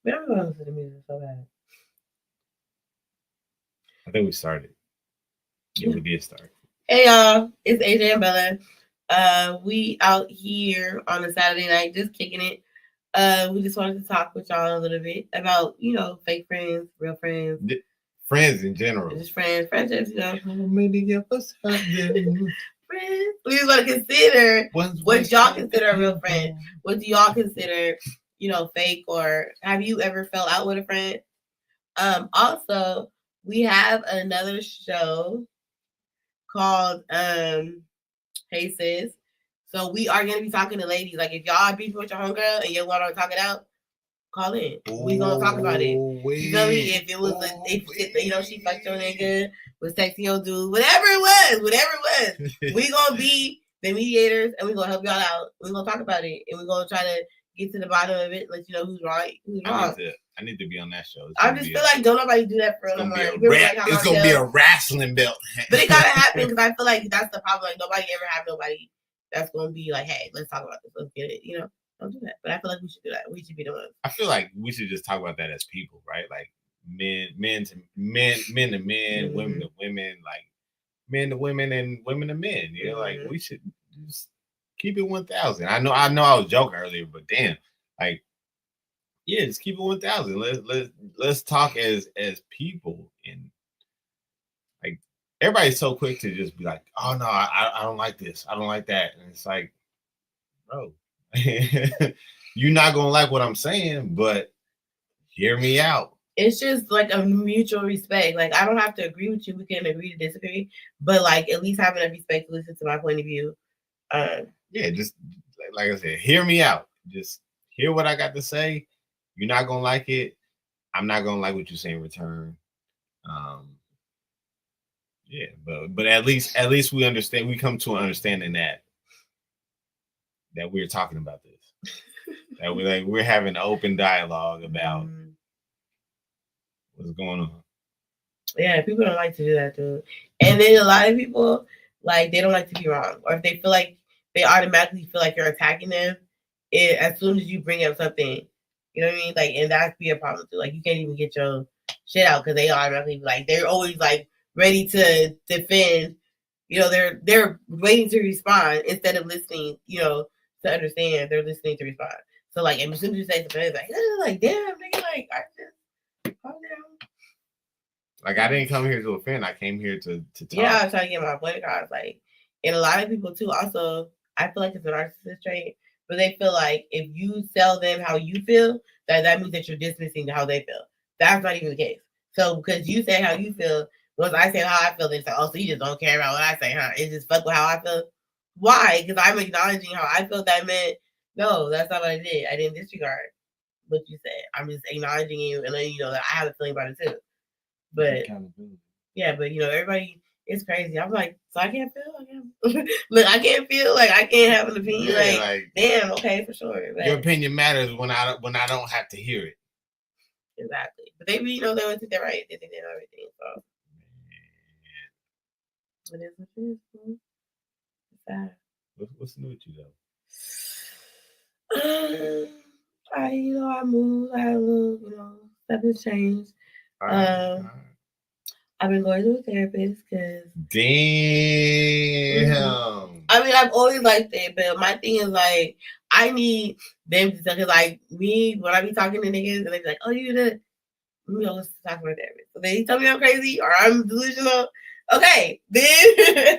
But I'm going to listen to music so bad. I think we started. Yeah, we did start. Hey y'all, it's AJ and Bella. We out here on a Saturday night just kicking it. We just wanted to talk with y'all a little bit about, fake friends, real friends. Friends in general. Just friends, friendships, How many of us have them? Friends. We just want to consider what y'all consider a real friend. What do y'all consider, fake, or have you ever fell out with a friend? Also, we have another show called Hey Sis. So we are gonna be talking to ladies. Like if y'all beefing with your homegirl and you want to talk it out, call in. We gonna talk about it. You feel me? If it was she fucked your nigga, was texting your dude, whatever it was, we gonna be the mediators and we gonna help y'all out. We gonna talk about it and we gonna try to get to the bottom of it, let you know who's right, who's wrong. I need to be on that show. I just feel like don't nobody do that for real. It's gonna be a wrestling belt. But it gotta happen because I feel like that's the problem. Like nobody ever have nobody that's gonna be like, hey, let's talk about this. Let's get it. Don't do that. But I feel like we should do that. We should be the ones. I feel like we should just talk about that as people, right? Like men to men, mm-hmm. women to women, like men to women and women to men. Like we should just keep it 1,000. I know I was joking earlier, but damn, like yeah, just keep it 1,000. Let's talk as people, and like everybody's so quick to just be like, oh no, I don't like this, I don't like that, and it's like, bro, you're not gonna like what I'm saying, but hear me out. It's just like a mutual respect. Like I don't have to agree with you. We can agree to disagree, but like at least having a respect to listen to my point of view. Yeah, just like I said, hear me out. Just hear what I got to say. You're not gonna like it. I'm not gonna like what you say in return. Yeah, but at least we understand. We come to an understanding that we're talking about this. That we're having an open dialogue about what's going on. Yeah, people don't like to do that too. And then a lot of people like they don't like to be wrong, or if they feel like they automatically feel like you're attacking them, as soon as you bring up something, you know what I mean? Like, and that's be a problem too. Like, you can't even get your shit out because they automatically like they're always like ready to defend. They're waiting to respond instead of listening. To understand. They're listening to respond. So like, as soon as you say something, it's like damn, nigga, like I just calm down. Like I didn't come here to offend. I came here to talk. Yeah, I was trying to get my point across. Like, and a lot of people too. Also, I feel like it's a narcissist trait, but they feel like if you tell them how you feel, that means that you're dismissing how they feel. That's not even the case. So because you say how you feel, once I say how I feel, they say, "Oh, so you just don't care about what I say, huh? It's just fuck with how I feel." Why? Because I'm acknowledging how I feel. That meant no, that's not what I did. I didn't disregard what you said. I'm just acknowledging you and letting you know that I have a feeling about it too. But yeah, but everybody is crazy. I'm like, so I can't feel. Look, I can't feel. Like I can't have an opinion. Yeah, like damn, okay, for sure. But your opinion matters when I don't have to hear it. Exactly, but they they don't think they're right. They think they know everything. So it is what it is. It's sad. What's new with you though? I moved. I had a little, stuff has changed. I've been going to a therapist because. Damn. I mean, I've always liked it, but my thing is like, I need them to tell like me when I be talking to niggas and they be like, "Oh, you the," let's talk about therapist. So they tell me I'm crazy or I'm delusional. Okay, then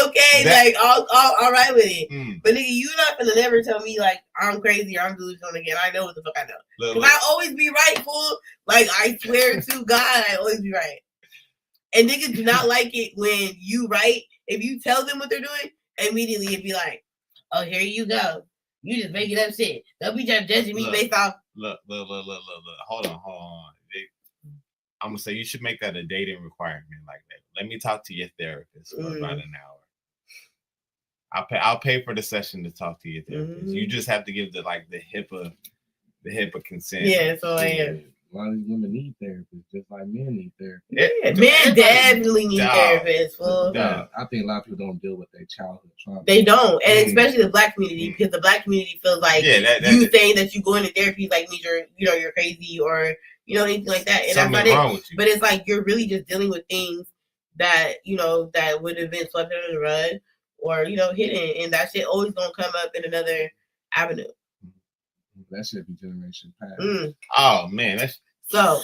okay, like all right with it. But nigga, you not gonna never tell me like I'm crazy or I'm delusional again. I know what the fuck I know. Because I always be right, fool. Like I swear to God, I always be right. And niggas do not like it when you right. If you tell them what they're doing, immediately it'd be like, "Oh, here you go. You just making up shit. Don't be just judging me based off." Look. Hold on. I'm gonna say you should make that a dating requirement like that. Let me talk to your therapist for about an hour. I'll pay for the session to talk to your therapist. You just have to give the HIPAA consent. Yeah, so I am. lot of these women need therapists, just like men need therapists. Yeah, men definitely need therapists. Well, I think a lot of people don't deal with their childhood trauma. They don't, and especially the Black community, because the Black community feels like you saying that you go into therapy like means you're crazy or anything like that, and something that's not wrong it. with you. But it's like you're really just dealing with things that that would have been swept under the rug or hidden, and that shit always gonna come up in another avenue. That should be generation past. Oh man, that's so.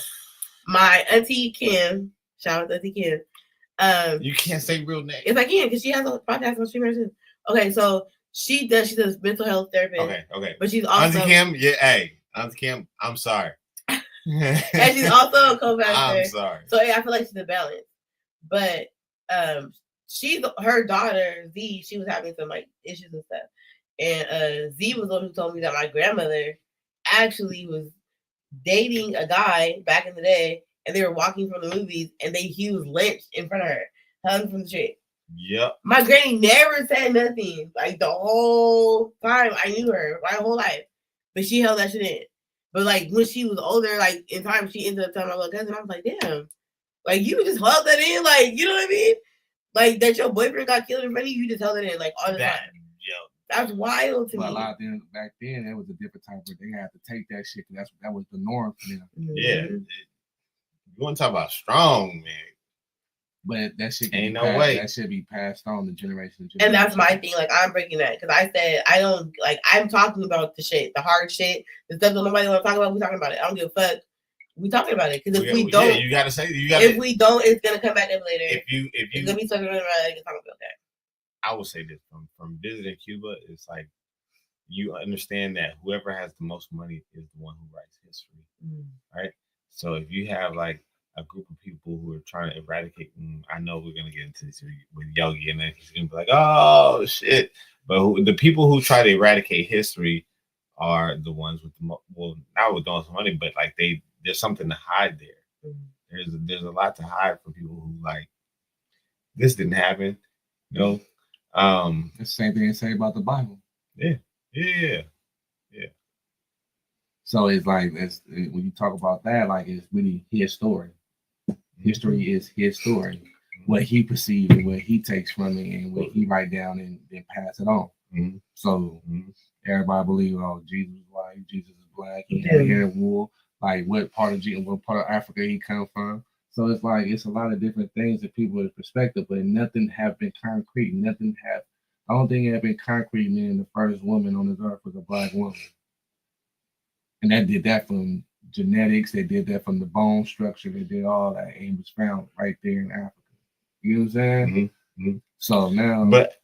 My auntie Kim, shout out to Auntie Kim. You can't say real name. Yes, I can because she has a podcast on Streamer too. Okay, so she does mental health therapy. Okay. But she's also Auntie Kim, Auntie Kim, I'm sorry. And she's also a co-pastor. I'm sorry. So I feel like she's a balance. But her daughter Z, she was having some like issues and stuff, and Z was the one who told me that my grandmother actually was dating a guy back in the day, and they were walking from the movies, and he was lynched in front of her, hung from the tree. Yep. My granny never said nothing. Like the whole time I knew her, my whole life, but she held that shit in. But like when she was older, like in time, she ended up telling my little cousin. I was like, damn, like you just held that in, like you know what I mean? Like that your boyfriend got killed in front of you, you just held it in, like all the time. That's wild to me. A lot of them back then, it was a different type of. They had to take that shit because that was the norm for them. Yeah, you want to talk about strong, man? But that shit ain't no way. That should be passed on to generation. And that's my thing. Like I'm breaking that because I said I don't like. I'm talking about the shit, the hard shit, the stuff that nobody want to talk about. We talking about it. I don't give a fuck. We talking about it because if we don't, you gotta say If we don't, it's gonna come back up later. If you, it's gonna be something around. Like, talking about that. I will say this from visiting Cuba, it's like you understand that whoever has the most money is the one who writes history, right? So if you have like a group of people who are trying to eradicate, I know we're gonna get into this with Yogi, and then he's gonna be like, "Oh shit!" But the people who try to eradicate history are the ones with the not with the most money, but like there's something to hide there. There's a lot to hide for people who like this didn't happen, It's the same thing they say about the Bible. Yeah. So it's like when you talk about that, like it's really his story. History is his story, what he perceived and what he takes from it, and what he write down and then pass it on. So everybody believes, Jesus is white, Jesus is black, he had hair and wool. Like what part of Africa he come from? So it's like it's a lot of different things that people's perspective, but nothing have been concrete. I don't think it have been concrete. Meaning the first woman on this earth was a black woman, and that did that from genetics. They did that from the bone structure. They did all that, and it was found right there in Africa. You know what I'm saying? So now, but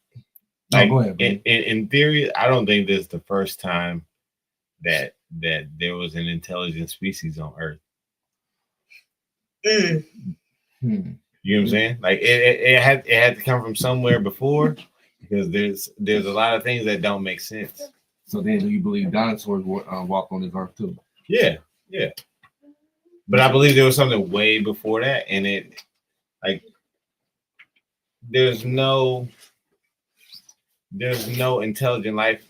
like, go ahead. In theory, I don't think this is the first time that there was an intelligent species on Earth. You know what I'm saying? Like it had to come from somewhere before, because there's a lot of things that don't make sense. So then, do you believe dinosaurs walked on this earth too? Yeah. But I believe there was something way before that, and it like there's no intelligent life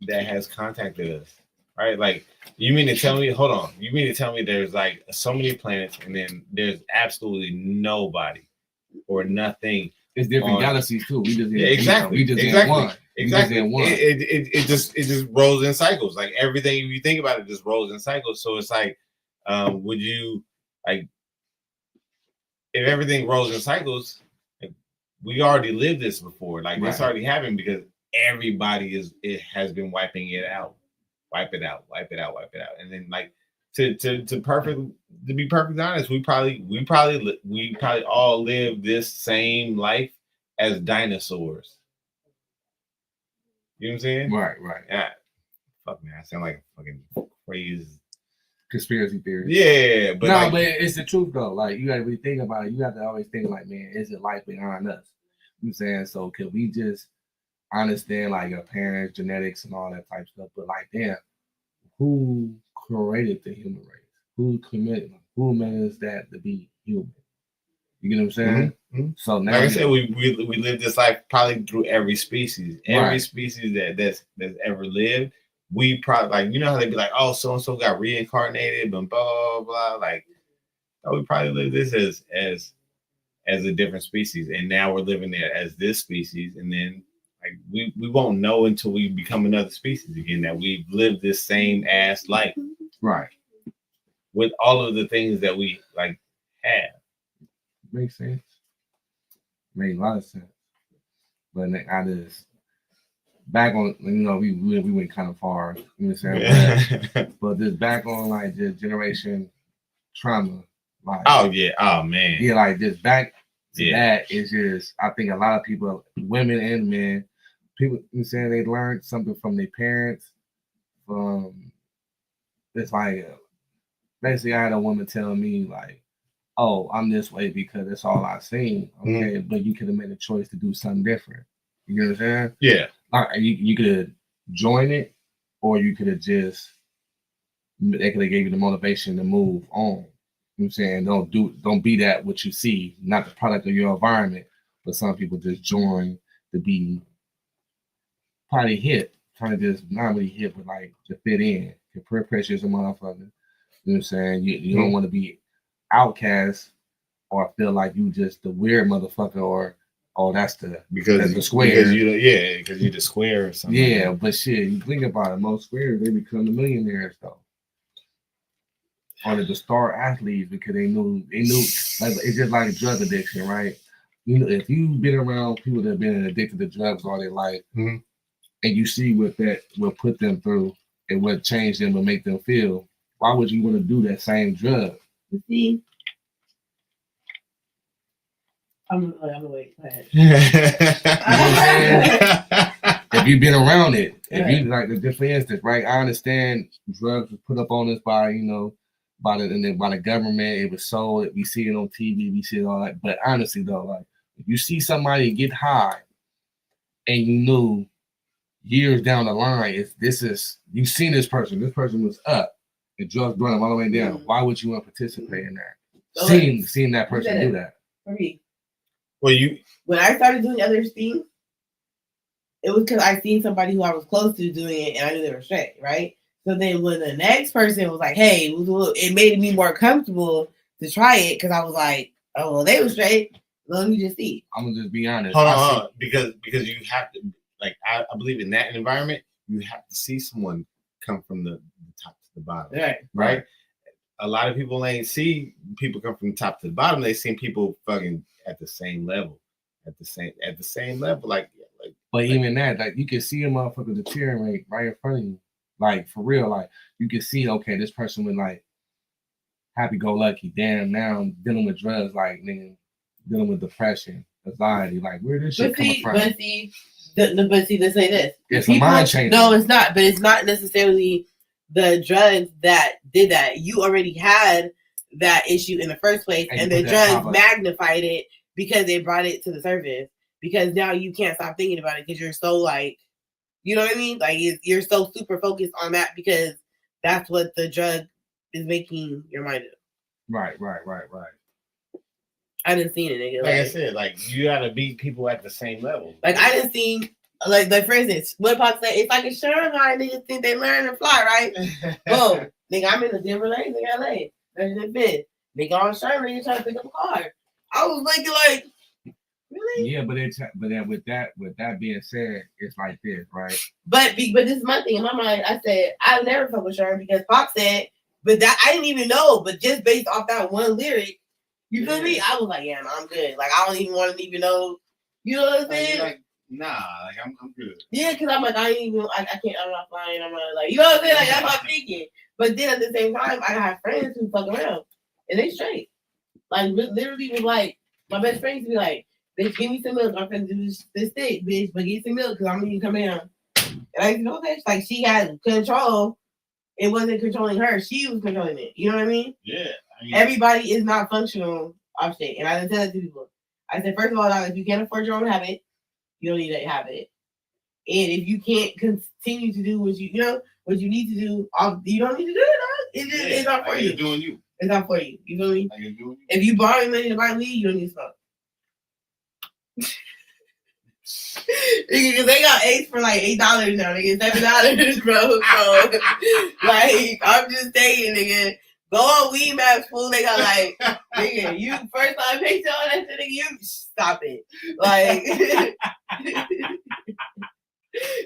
that has contacted us, right? Like, you mean to tell me? Hold on. You mean to tell me there's like so many planets, and then there's absolutely nobody or nothing? It's different galaxies too. We just exactly. One. Exactly. It just rolls in cycles. Like everything, if you think about it, just rolls in cycles. So it's like, would you like if everything rolls in cycles? Like, we already lived this before. Like this already happened because everybody has been wiping it out, wipe it out, and then like to be perfectly honest, we probably all live this same life as dinosaurs. You know what I'm saying? Right. Yeah. Fuck man, I sound like a fucking crazy conspiracy theory. Yeah, but but it's the truth though. Like you gotta really think about it. You have to always think like, man, is it life behind us? You know what I'm saying? So can we just understand like your parents, genetics, and all that type stuff? But like, damn, who created the human race? Who made us that to be human? You get what I'm saying? So now, like I said, we live this life probably through every species, species that's ever lived. we probably like, you know how they be like, oh, so and so got reincarnated and blah blah blah. Like, oh, we probably live this as a different species, and now we're living there as this species, and then like we won't know until we become another species again that we've lived this same ass life, right? With all of the things that we like have. Makes sense. Made a lot of sense. But I just back on, you know, we went kind of far, you know what I'm saying? But just back on like just generation trauma. Like, oh yeah, oh man. Yeah, like just back to that is just, I think a lot of people, women and men, people, you know, saying they learned something from their parents. It's like basically I had a woman tell me like, oh, I'm this way because that's all I've seen. Okay, but you could have made a choice to do something different. You know what I'm saying? Yeah. Like, you could join it, or you could have just, they could have gave you the motivation to move on. You know what I'm saying? Don't be that what you see, not the product of your environment. But some people just join to be probably hip, trying to just not really hip, but like to fit in. The peer pressure is a motherfucker. You know what I'm saying? You don't want to be outcast or feel like you just the weird motherfucker, or that's the square. Because you're the square or something. Yeah, but shit, you think about it, most squares they become the millionaires though. Or the star athletes because they knew like it's just like drug addiction, right? You know, if you've been around people that have been addicted to drugs all their life, and you see what that will put them through and what changed them and make them feel, why would you want to do that same drug? You see, I'm gonna wait. Go ahead. If you've been around it, if you like the for instance, right? I understand drugs were put up on us by, you know, by the government. It was sold. We see it on TV. We see it all that. But honestly, though, like if you see somebody get high, and you knew years down the line, you seen this person. This person was up, and drugs brought him all the way down. Why would you want to participate in that? Seeing that person do that. For me. Well, when I started doing other things, it was because I seen somebody who I was close to doing it, and I knew they were straight, right? So then when the next person was like, "Hey," it made me more comfortable to try it because I was like, "Oh, well, they were straight. Let me just see." I'm gonna just be honest. Hold on. Because you have to, like, I believe in that environment, you have to see someone come from the top to the bottom, right? A lot of people ain't see people come from the top to the bottom. They seen people fucking at the same level, at the same level, like. But even that, like, you can see a motherfucker deteriorate right in front of you, like for real. Like you can see, okay, this person was like happy-go-lucky. Damn, now I'm dealing with drugs, like nigga, dealing with depression, anxiety. Like where this shit coming from? But see, let's say this. It's a mind changer. No, it's not. But it's not necessarily the drugs that did that. You already had that issue in the first place, and the drugs magnified it because they brought it to the surface. Because now you can't stop thinking about it because you're so like, you know what I mean? Like you're so super focused on that because that's what the drug is making your mind do. Right. I didn't see it, nigga. Like I said, like you gotta beat people at the same level. Like I didn't see, like for instance, what Pop said, it's like a Shanghai niggas think they learn to fly, right? Boom, nigga, I'm in the Denver lane, nigga, LA. That's the bit. Nigga on Sherman, you trying to pick up a car. I was thinking like, really? Yeah, but then with that being said, it's like this, right? But this is my thing in my mind. I said I'll never fuck with Sherman because Pop said, but that I didn't even know. But just based off that one lyric, you feel me? I was like, yeah, no, I'm good. Like I don't even want to even know. You know what I'm saying? Like, nah, like I'm good. Yeah, because I'm like I can't. I'm not flying. I'm not like you know what I'm saying. Like that's what I'm thinking. But then at the same time, I have friends who fuck around and they straight. Like literally was like my best friend used to be like, bitch, give me some milk. I'm finna do this thing, bitch, but get some milk because I'm gonna come down. And I used to know that. Like she had control. It wasn't controlling her. She was controlling it. You know what I mean? Yeah. Everybody is not functional off shit. And I didn't tell that to people. I said, first of all, if you can't afford your own habit, you don't need to have it. And if you can't continue to do what you need to do, you don't need to do it. It's not for you. You're doing you. It's not for you. You feel me? If you borrow money to buy weed, you don't need to smoke. Because they got eggs for like $8 now, nigga. $7, bro. So, like, I'm just saying, nigga. Go on Weed Maps, fool. They got like, nigga, you first time picture on that shit, nigga, you stop it. Like,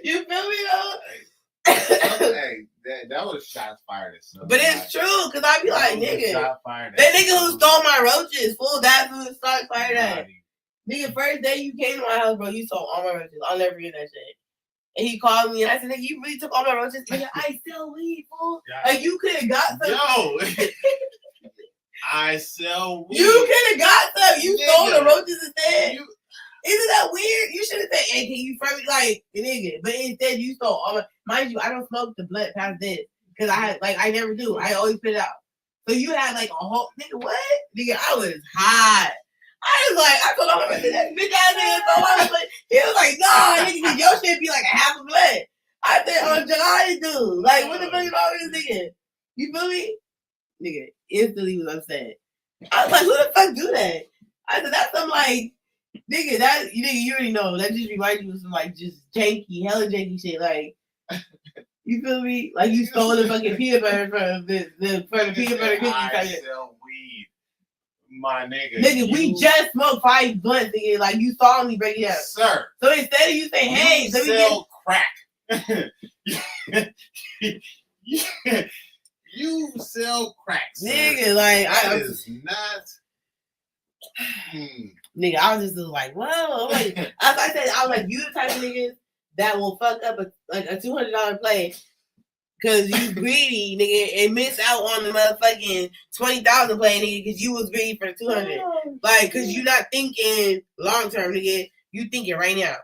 you feel me though? Hey, that was shots fired at somebody. But it's true, because I be like, nigga, shot fired that nigga who stole my roaches, fool, that's who shot fired at. Naughty. Nigga, first day you came to my house, bro, you stole all my roaches. I'll never forget that shit. And he called me and I said, nigga, you really took all my roaches? Nigga, I sell weed, fool. Yeah. Like, you could have got some. Yo, I sell weed. You could have got some. You Nigga. stole the roaches instead. You- Isn't that weird? You should have said, hey, can you front me? Like, nigga. But instead, you stole all my. Mind you, I don't smoke the blunt past this. Because I never do. I always put it out. So you had like a whole. Nigga, what? Nigga, I was hot. I was like, I told him, that bitch ass nigga. So I was like, he was like, nah, nigga, 'cause your shit be like a half a blunt. I said, oh, July, dude. Like, what the fuck is wrong with this nigga? You feel me? Nigga, instantly was upset. I was like, who the fuck do that? I said, that's some like, nigga, you already know. That just reminds you of some like just janky, hella janky shit. Like, you feel me? Like you stole the fucking peanut butter from the peanut butter cookie. I sell weed, my nigga. Nigga, we just smoked 5 blunts, nigga. Like you saw me break it up. Sir. So instead of you saying, hey, you let me sell crack. You sell crack, sir. nigga, like That is not. Nigga, I was just like, whoa. Like, as I said, I was like, you the type of niggas that will fuck up a $200 play because you greedy, nigga, and miss out on the motherfucking 20,000 play, nigga, because you was greedy for the 200. Like, because you not thinking long term, nigga. You thinking right now.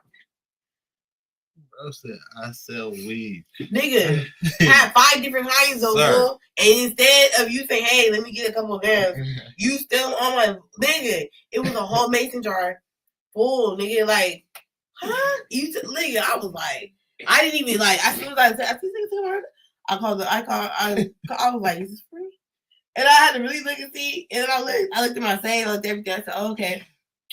Bro said, I sell weed. Nigga, have 5 different kinds of fool. And instead of you saying, hey, let me get a couple of grams, you still on my nigga. It was a whole mason jar full, nigga. Like, huh? Nigga, I was like, I didn't even like. As soon as I said, I was like, is this free? And I had to really look and see. And then I looked at my saying, I looked at everything. I said, oh, okay.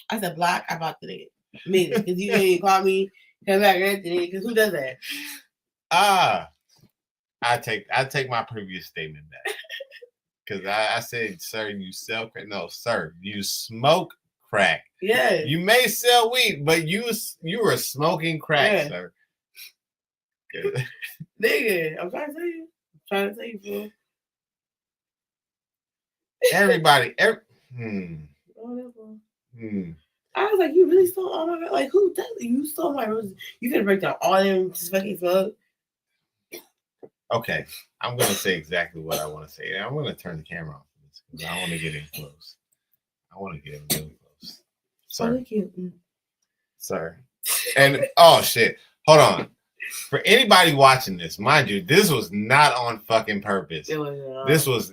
I said, block. I bought the nigga. Me, because you didn't call me. Come back, Anthony. Because who does that? I take my previous statement back. Because I said, sir, you sell crack. No, sir, you smoke crack. Yeah. You may sell weed, but you were smoking crack, sir. Nigga, I'm trying to tell you, fool. Everybody. I was like, you really stole all my like who does it? You stole my roses. You could break down all them fucking smoke. Okay, I'm gonna say exactly what I want to say. I'm gonna turn the camera off because I want to get in close. I want to get in really close. Sir. Sir. And oh shit. Hold on. For anybody watching this, mind you, this was not on fucking purpose. It was this was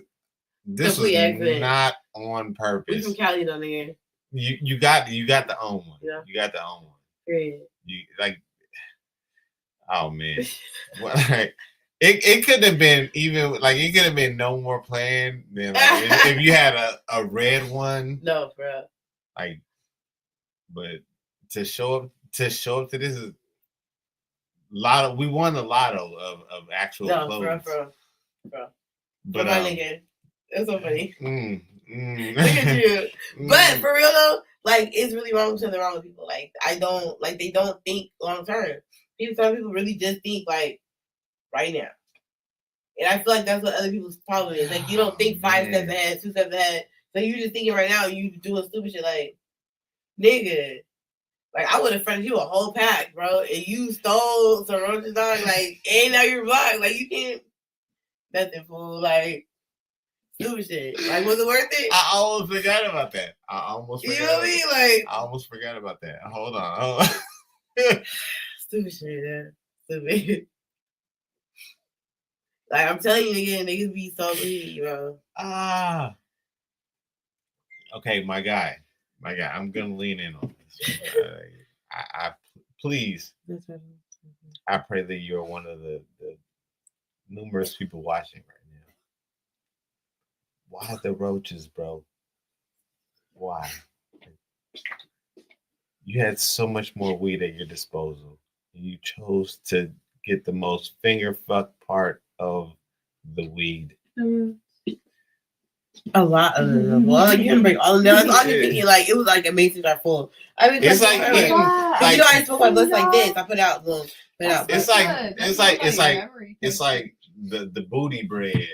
accident. Not on purpose. We from Cali though, nigga. You got the own one. Yeah. You got the own one. Great. You like. Oh man. Well, like, it could have been even like it could have been no more planned than like, if you had a red one. No, bro. Like, but to show up to this is lotto. We won the lotto of actual clothes. Bro. But my nigga, that's so funny. Look at you. But for real though, like it's really wrong with people. Like they don't think long term. Some people really just think like right now. And I feel like that's what other people's problem is. Like you don't think 5 steps ahead, 2 steps ahead. So you just thinking right now and you doing stupid shit like, nigga. Like I would have fronted you a whole pack, bro. And you stole some roaches dog, like, and now you're blocked. Like you can't nothing fool. Like stupid shit. Like was it worth it? I almost forgot about that. You know what I mean? Like I almost forgot about that. Hold on. Stupid shit, man. Stupid. Like I'm telling you again, niggas be so greedy, bro. Okay, my guy. I'm gonna lean in on this. I please. I pray that you're one of the numerous people watching right now. Why the roaches, bro? Why? you had so much more weed at your disposal. You chose to get the most finger fuck part of the weed. A lot of them. Well, you can break all of them. I was always thinking like it was like a mason jar full. I mean, it's like, you know, I smoke my blunts like this. I put out the. It's like the booty bread.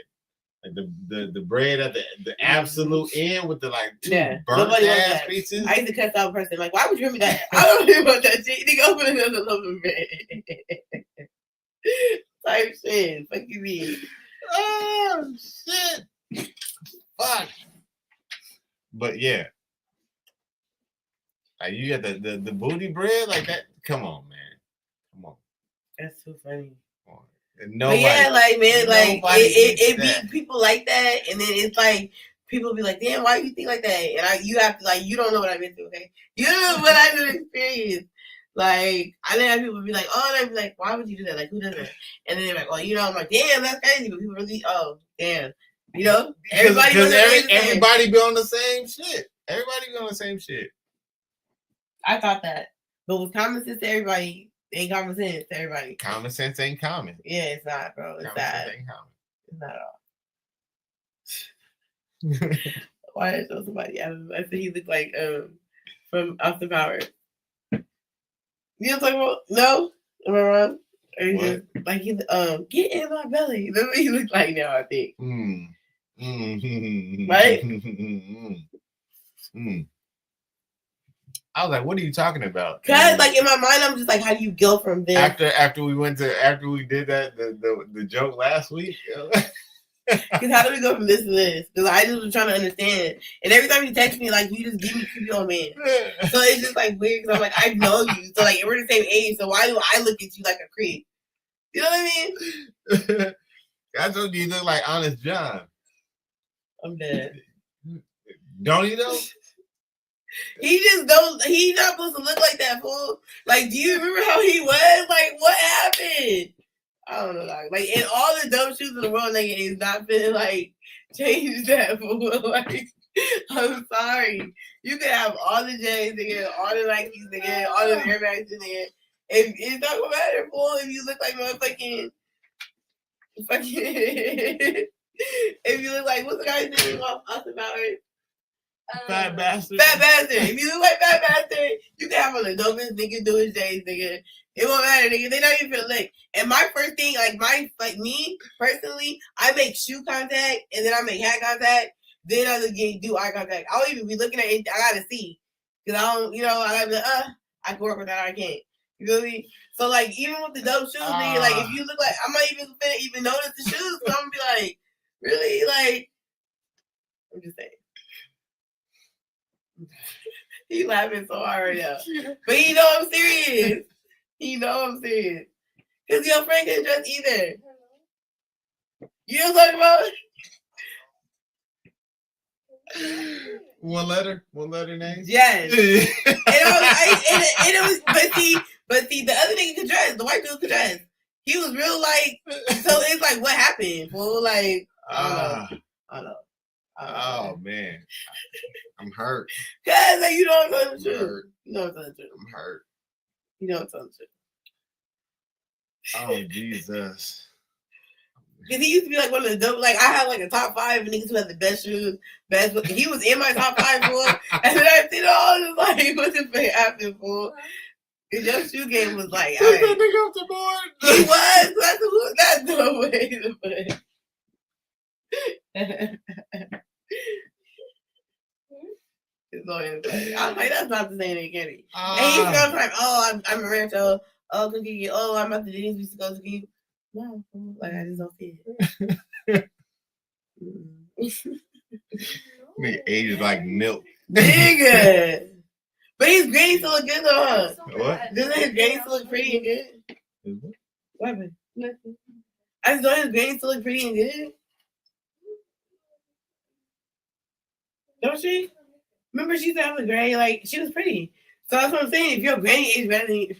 Like the bread at the absolute end with the like two burnt ass pieces. I used to cuss out a person like, why would you give me that? I don't even want that shit. Nigga, open another loaf of bread. Type shit. Fuck you mean? Oh shit. Fuck. But yeah. Like you got the booty bread like that. Come on, man. Come on. That's too funny. Nobody, but yeah, like man, like it be people like that, and then it's like people be like, "Damn, why do you think like that?" And you have to like, you don't know what I've been through, okay? You don't know what I've been experienced. Like I then have people be like, "Oh," and I'd be like, "Why would you do that? Like who does that?" And then they're like, "Oh, you know," I'm like, "Damn, that's crazy." But people really, oh, damn, you know, everybody be on the same shit. Everybody be on the same shit. I thought that, but with common sense to everybody. Ain't common sense to everybody. Common sense ain't common. Yeah, it's not, bro. It's common not. Sense ain't common. It's not at all. Why did I show somebody? I said he looked like from Austin Powers. You know what I'm talking about? No? Am I wrong? Or he just, like he get in my belly. That's what he looked like now, I think. Right? I was like, "What are you talking about?" Cause like in my mind, I'm just like, "How do you go from there?" After we did that the joke last week. Because how do we go from this to this? Because I just was trying to understand, and every time you text me, like you just give me creepy old man. So it's just like weird. Because I'm like, I know you, so like we're the same age. So why do I look at you like a creep? You know what I mean? I told you look like Honest John. I'm dead. Don't you know? He just don't. He's not supposed to look like that, fool. Like, do you remember how he was? Like, what happened? I don't know. Like, in all the dumb shoes in the world, nigga, it's not been like change that, fool. Like, I'm sorry. You can have all the J's, nigga, all the Nikes, nigga, all the Air Max in there. If it's not gonna matter, fool. If you look like motherfucking, if you look like what's the guy's name off Austin Powers? Fat bastard. Fat bastard. If you look like fat bastard, you can have on the dopest nigga doing J's, nigga. It won't matter, nigga. They not even feel lick. And my first thing, like me personally, I make shoe contact and then I make hand contact. Then I do eye contact. I don't even be looking at it. I gotta see, cause I don't, I gotta be like, I can work with that. I can't. You feel me? So like, even with the dope shoes, nigga, like if you look like, I'm not even finna even notice the shoes. So I'm gonna be like, really, like, I'm just saying. He laughing so hard right now. But he know I'm serious. He know I'm serious. Because your friend can't dress either. You know what I'm talking about? One letter name? Yes. and it was, but see, the other nigga could dress. The white dude could dress. He was real like, so it's like, what happened? Well, like, I don't know. Oh man, I'm hurt. Cause like, you know what I'm saying. You know what I'm saying. I'm hurt. You know what I'm saying. Oh Jesus. Cause he used to be like one of the dope. Like I had like a top 5 niggas who had the best shoes, best. He was in my top 5 fool. And then I see it all. Just like what's the thing happening fool? Cause your shoe game was like, took that nigga off the board. He was. That's the way to put it. I was like, that's not the same thing, Kenny. And he's going like, oh, I'm a rancho. Oh, Cookie. Oh, I'm at the Denny's. We used to go to Cookie. No, like I just don't see it. Nigga aged like milk. Nigga. But his grades still look good though, huh? What? Doesn't his grades still look pretty and good? What happened? Nothing. I just know his grades still look pretty and good. Don't she? Remember she used to have a granny, like she was pretty. So that's what I'm saying. If your granny is better than you.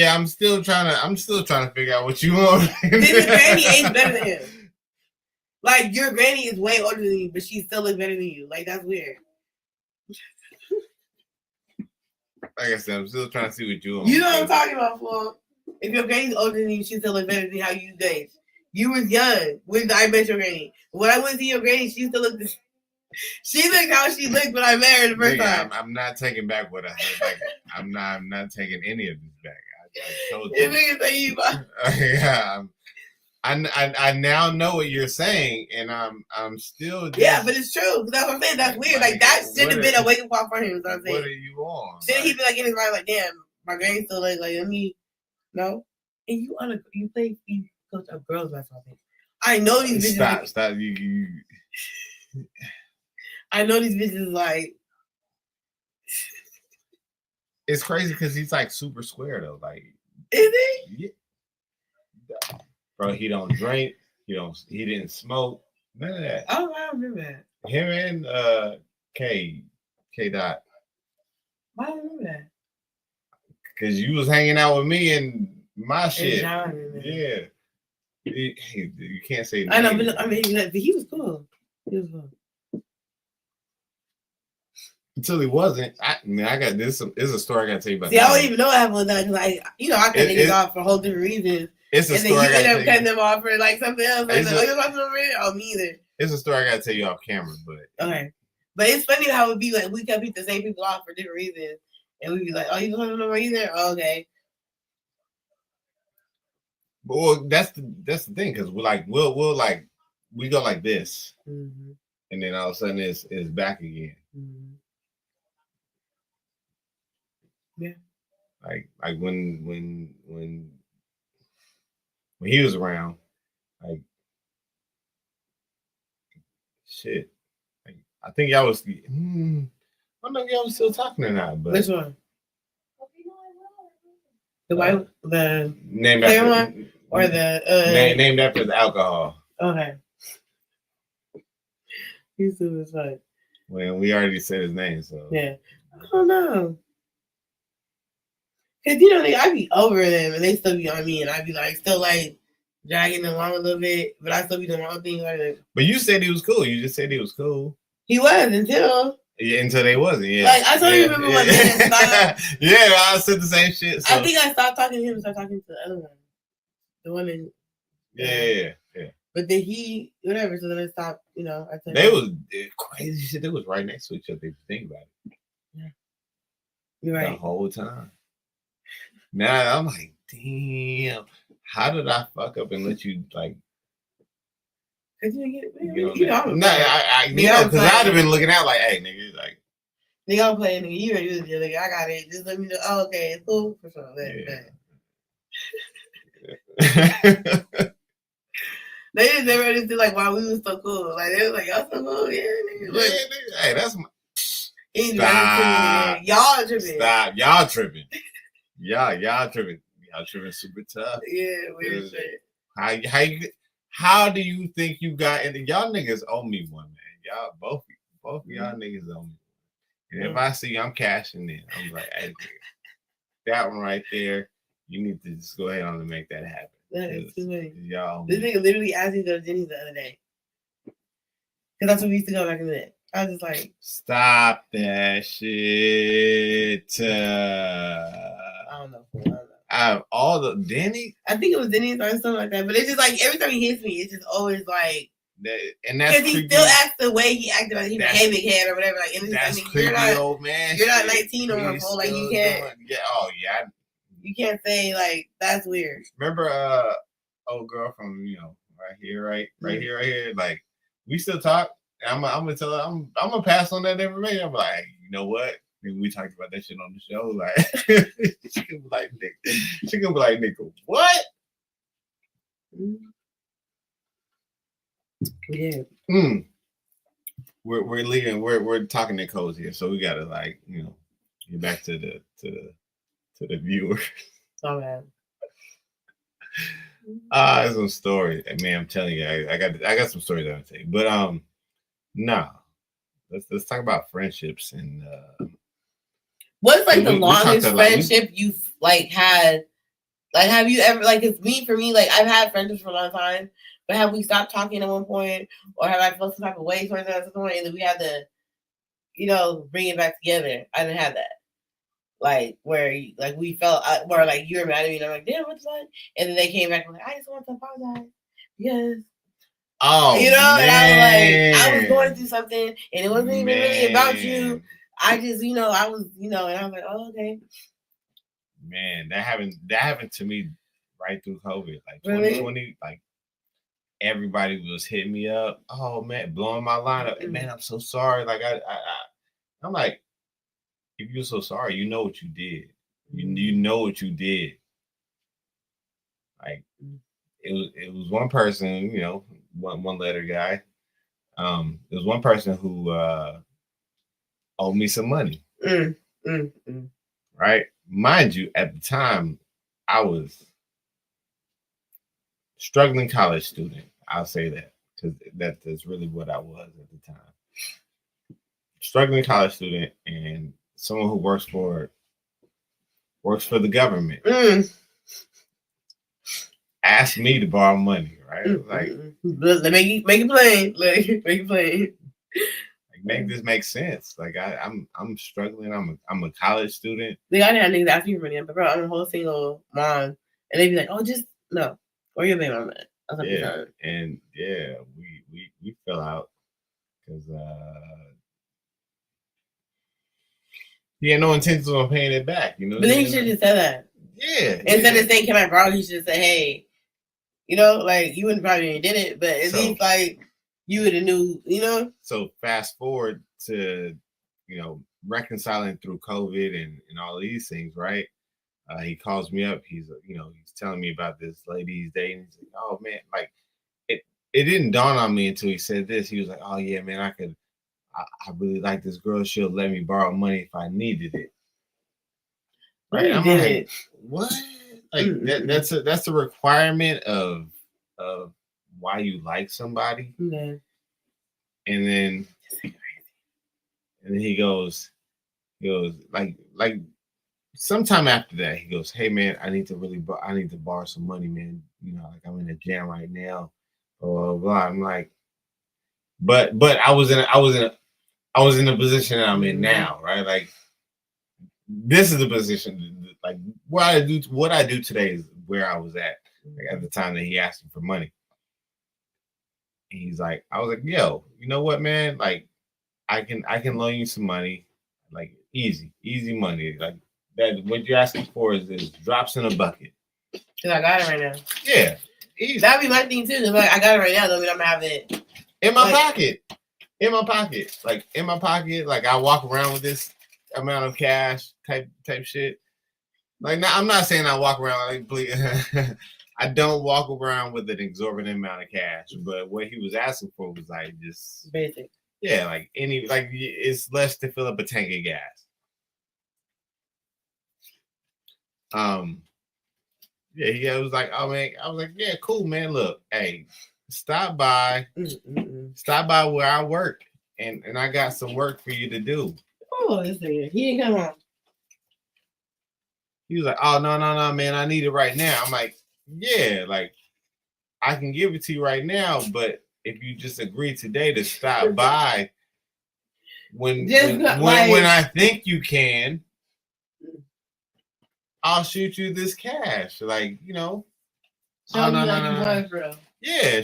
I'm still trying to figure out what you want. This is granny age better than him. Like your granny is way older than you, but she still looks better than you. Like that's weird. Like I said, I'm still trying to see what you. You know what I'm talking about, Flo. If your granny's older than you, she still looks better than how you age. You was young when I met your granny. When I went to your granny, she still looked. She looked how she looked when I met her the first time. I'm not taking back what I said. Like, I'm not taking any of this back. I told you. Yeah, I now know what you're saying, and I'm still. Yeah, but it's true. That's what I'm saying. That's weird. Like that should have been a wake up call for him. What I'm saying. What are you on? Shouldn't he be like in his mind like, damn, my granny still like let me no? And you coach a girls basketball team. I know these bitches. Stop. You. I know these bitches like. It's crazy because he's like super square though. Like, is he? Yeah. Bro, he don't drink. He didn't smoke. None of that. Oh, I remember that. Him and K Dot. Why do I remember that? Because you was hanging out with me and my shit. Yeah. You can't say. I know, but I mean, he was cool. He was cool. Until he wasn't. I got this. This is a story I got to tell you about. See, I don't even know what happened with that because I cut niggas off for whole different reasons. It's a story. And then you end up cutting them off for like something else. Like, you're watching over here? Oh, me either. It's a story I got to tell you off camera, but okay. But it's funny how it would be like we cut the same people off for different reasons, and we'd be like, "Oh, you don't know either? Oh, okay." But well, that's the thing because we'll like we go like this, mm-hmm. and then all of a sudden it's back again. Mm-hmm. Yeah. Like when he was around, like shit. Like I think y'all was. I don't know if y'all was still talking or not. But which one? The white, the named after one, or the named after the alcohol. Okay. He's doing his fight. Well, we already said his name, so yeah. I don't know. Cause you know, I be over them and they still be on me, and I be like still like dragging them along a little bit, but I still be doing my own thing. Like, but you said he was cool. You just said he was cool. He was until they wasn't. Yeah, like I don't remember what they stopped. Yeah, I said the same shit. So. I think I stopped talking to him and started talking to the other one, the one in. Yeah. But then he whatever. So then I stopped. You know, they was crazy shit. They was right next to each other. If you think about it. Yeah. You're right. The whole time. Now I'm like, damn, how did I fuck up and let you like? Cause you know, because I'd have been looking out like, hey, nigga, like, nigga, I'm playing, nigga. You ready to do this? I got it. Just let me know. Oh, okay, it's cool for sure. They just never understood like why we was so cool. Like they was like, y'all so cool, yeah, nigga. Like, nigga. Hey, that's my. Stop. Y'all tripping. Stop. Y'all tripping. Y'all tripping. Y'all tripping super tough. Yeah, weird shit. How do you think you got into y'all niggas owe me one, man? Y'all both of y'all niggas owe me. And if I see I'm cashing in, I'm like, hey, that one right there, you need to just go ahead on and make that happen. That is too funny. Y'all. This nigga literally asked me to go to Jenny's the other day. Because that's where we used to go back in the day. I was just like, stop that shit. I don't know. Out of all the Denny, I think it was Denny's or something like that. But it's just like every time he hits me, it's just always like, and that's because he still acts the way he acted like he was a big head or whatever. Like, and that's like, creepy, old man. You're not 19 or more, like you can't. Yeah. You can't say like that's weird. Remember, old girl from right here. Like we still talk. I'm gonna tell her I'm gonna pass on that information. I'm like, hey, you know what? We talked about that shit on the show. Like she could be like, nigga, what? Yeah. We're leaving. We're talking to Co's here, so we gotta get back to the viewers. Oh man. Some stories. Man, I'm telling you, I got some stories I'm gonna tell you. But no. Let's talk about friendships and what's like the longest friendship you've like had? Like, have you ever like? It's for me, like I've had friendships for a long time, But have we stopped talking at one point, or have I felt some type of way towards them at some point, and then we had to, bring it back together? I didn't have that. Like where like we felt where like you were mad at me and I'm like, damn, what's that? And then they came back and like, I just want to apologize because and I was going through something and it wasn't even really about you. I just, I was, and I was like, oh, okay. Man, that happened to me right through COVID. Like 2020, like everybody was hitting me up. Oh man, blowing my line up. Man, I'm so sorry. Like I'm like, if you're so sorry, you know what you did. You know what you did. Like it was one person, one letter guy. It was one person who owed me some money. Right? Mind you, at the time, I was struggling college student. I'll say that because that's really what I was at the time. Struggling college student and someone who works for the government. Asked me to borrow money, right? Like, make it plain. Like, make it plain. Like, make this make sense. Like, I'm struggling. I'm a college student. Like, I didn't have niggas asking for money, but bro, I'm a whole single mom, and they'd be like, "Oh, just no, where your baby mama at?" Yeah, and yeah, we fell out because he had no intentions on paying it back. But then he should have said that. Yeah. Instead of saying, "Can I borrow?" He should have said, "Hey." Like you wouldn't probably did it, but at least like you would have knew, So fast forward to, reconciling through COVID and all these things, right? He calls me up. He's telling me about this lady he's dating. He's like, oh man, like it didn't dawn on me until he said this. He was like, oh yeah, man, I really like this girl. She'll let me borrow money if I needed it. Right? I'm like, what? Like that's a requirement of why you like somebody. Yeah. And then he goes like sometime after that he goes, hey man, I need to borrow some money, man. Like I'm in a jam right now. Blah blah blah. I'm like, but I was in a position that I'm in now, right? Like this is the position. Like what I do today is where I was at the time that he asked me for money. And he's like, I was like, yo, you know what, man? Like, I can loan you some money, like easy money. Like that, what you're asking for is drops in a bucket. Cause I got it right now. Yeah, easy. That'd be my thing too. Cause like I got it right now, though. I'm gonna have it in my pocket. Like in my pocket. Like I walk around with this amount of cash type shit. Like now, I'm not saying I walk around like please. I don't walk around with an exorbitant amount of cash, but what he was asking for was like just basic. Yeah, like it's less to fill up a tank of gas. Yeah, it was like, oh man, I was like, yeah, cool, man. Look, hey, stop by where I work, and I got some work for you to do. Oh, this nigga, he didn't come home. He was like, oh no, man, I need it right now. I'm like, yeah, like I can give it to you right now, but if you just agree today to stop by when I think you can, I'll shoot you this cash. Like, Show me like bro. Yeah.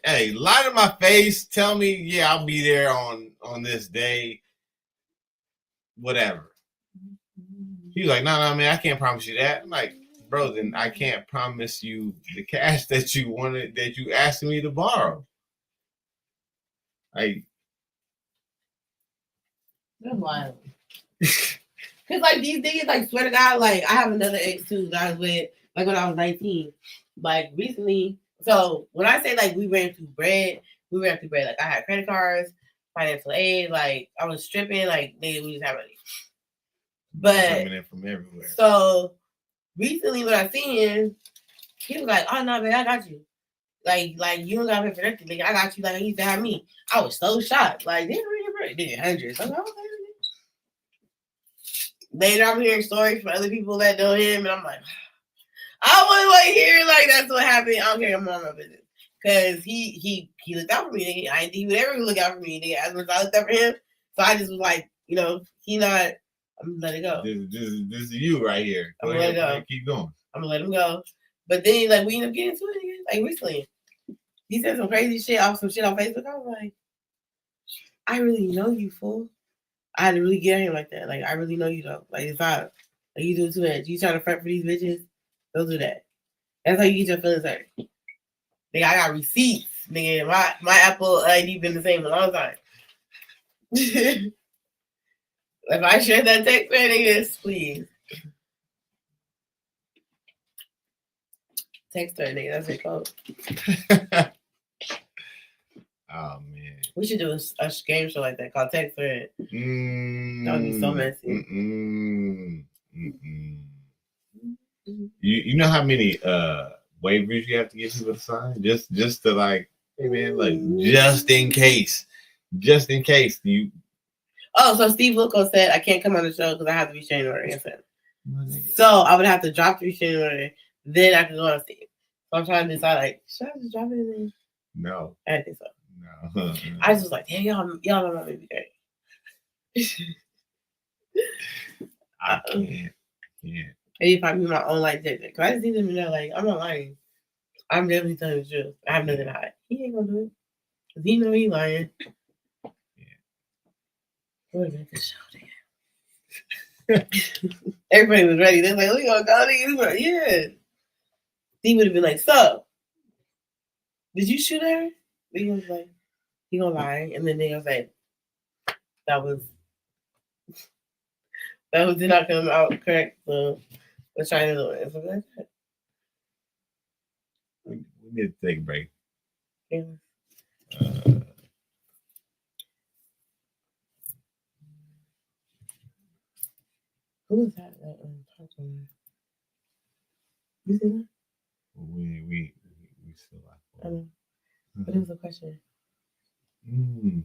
Hey, lie to my face. Tell me, yeah, I'll be there on this day. Whatever. He was like, no, man, I can't promise you that. I'm like, bro, then I can't promise you the cash that you asked me to borrow. Like, that's wild. Cause like these niggas, like swear to God, like I have another ex too that I was with, like when I was 19. Like recently, so when I say like we ran through bread. Like I had credit cards, financial aid, like I was stripping, like nigga, we just have money. But coming in from everywhere. So recently, when I seen him, he was like, "Oh no, man, I got you. Like you don't gotta pay for nothing. Like I got you. Like he used to have me." I was so shocked. Like they did hundreds. I'm like, okay. Later, I'm hearing stories from other people that know him, and I'm like, I don't want to hear like that's what happened. I don't care. I'm on my business. Because he looked out for me, nigga. I didn't think he would ever look out for me, nigga. As much as I looked out for him. So I just was like, you know, he not, I'm gonna let it go. This is you right here. I'm gonna let it go. Keep going. I'm gonna let him go. But then, like, we ended up getting into it again, like, recently. He said some crazy shit off some shit on Facebook. I was like, I really know you, fool. I had to really get at him like that. Like, I really know you, though. Like, it's not, like, you doing too much. You trying to front for these bitches? Don't do that. That's how you get your feelings hurt. Nigga, I got receipts. Nigga, my Apple ID been the same a long time. If I share that text, man, niggas, please. Text her, nigga. That's it called. Oh man. We should do a game show like that called Text Her. That would be so messy. You know how many waivers you have to get people to sign? Just to like, hey man, like just in case. You. Oh, so Steve Wilco said I can't come on the show because I have to be restraining order. So I would have to drop the restraining order, then I can go on Steve. So I'm trying to decide, like, should I just drop it in there? No. I didn't think so. No. I was just like, damn, y'all know my baby girl. I can't. Maybe if I be my own like that. Because I just need them to know, like, I'm not lying. I'm definitely telling the truth. I have nothing to hide. He ain't gonna do it. Because he know he lying. What a good show, damn. Everybody was ready. They're like, we gonna go, nigga. Yeah. He would have been like, so, did you shoot her? He was like, he gonna lie. And then they was like, that did not come out correct. So we're trying to do it. Something like that. We need to take a break. Yeah. Who was that? You see that? We still like. I know. But it was a question. We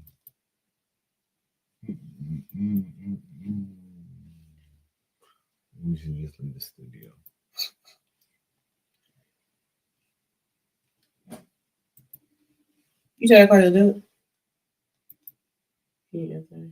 should just leave the studio. You tried to do it? Yeah, sorry.